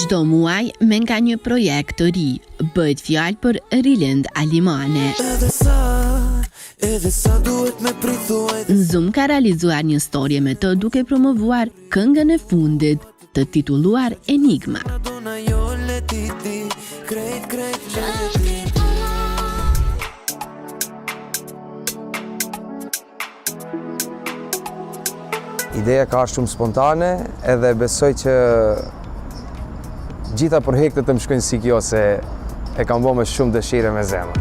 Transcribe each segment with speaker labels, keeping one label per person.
Speaker 1: Çdo muaj me nga një projekt të ri, bëhet fjalë për Rilend Alimane. Zoom ka realizuar një storje me të duke promovuar këngën e fundit të titulluar Enigma.
Speaker 2: Ideja ka shumë spontane edhe besoj që gjitha projektet të më shkojnë si kjo se e kam bo me shumë dëshire me zemër.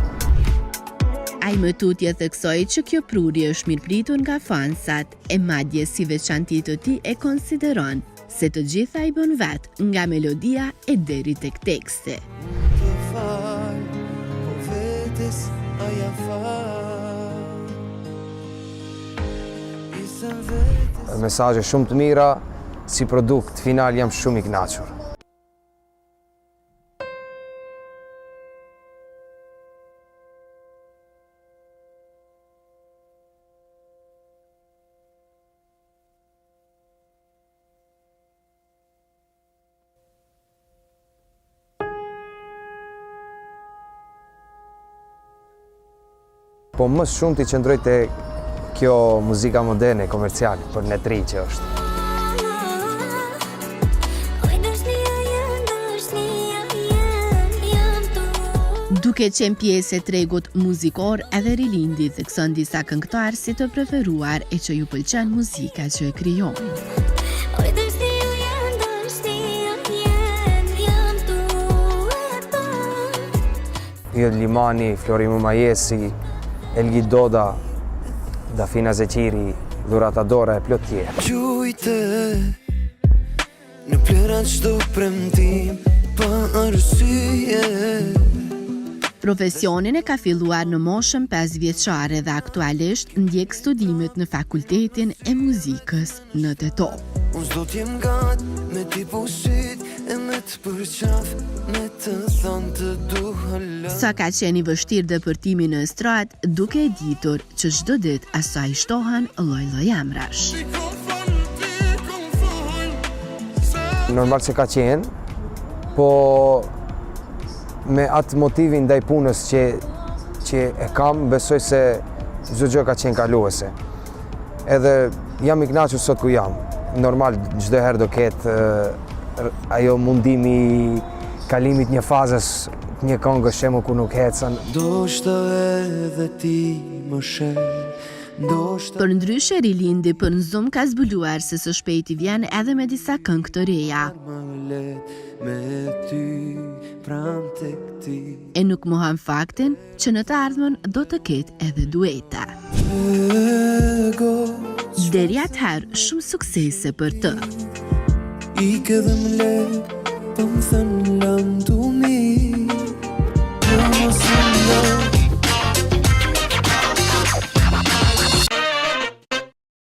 Speaker 1: Ai më tutje theksoi që kjo prurje është mirëpritur nga fansat e madje si veçanti të tij e konsideron se të gjitha i bën vetë nga melodia e deri tek teksti.
Speaker 2: Mesazhe shumë të mira, si produkt final jam shumë i kënaqur. Po më shumë t'i qëndroj te kjo muzika moderne, komerciale, për netri që është.
Speaker 1: Duke qenë pjesë e tregut muzikor, edhe Rilindi thekson disa këngëtar si të preferuar e që ju pëlqen muzika që e krijojnë.
Speaker 2: Jod Limani, Flori Mumajesi, Elgi Doda, Dafina Zeqiri, Dhurata Dora e plot tjerë.
Speaker 3: Qujte në plerat çdo premtim pa arsye.
Speaker 1: Profesionin e ka filluar në moshën 5 vjeçare dhe aktualisht ndjek studimet në Fakultetin e Muzikës në Tetov.
Speaker 3: Unë s'do t'jem gat me t'i pusit e me t'përqaf me të thonë të duha lë.
Speaker 1: Sa ka qenë i vështirë dëpërtimi në estradë, duke e ditur që çdo ditë asaj shtohen lloj-lloj emrash.
Speaker 2: Normal se ka qenë, po me atë motivin ndaj punës që e kam, besoj se çdo gjë ka qenë kaluese. Edhe jam i kënaqur sot ku jam. Normal çdo herë do ketë ajo mundimi kalimit një fazës, një këngë shemo ku nuk ecën.
Speaker 3: Do shta edhe ti më shë.
Speaker 1: Për ndryshe Rilindi për në Zoom ka zbuluar se së shpejti vjen edhe me disa këngë të reja. E nuk mohon faktin që në të ardhmen do të ketë edhe dueta. Deri atëherë shumë suksese për të.
Speaker 3: I këtë më le, të më thënë lam të mi, të më së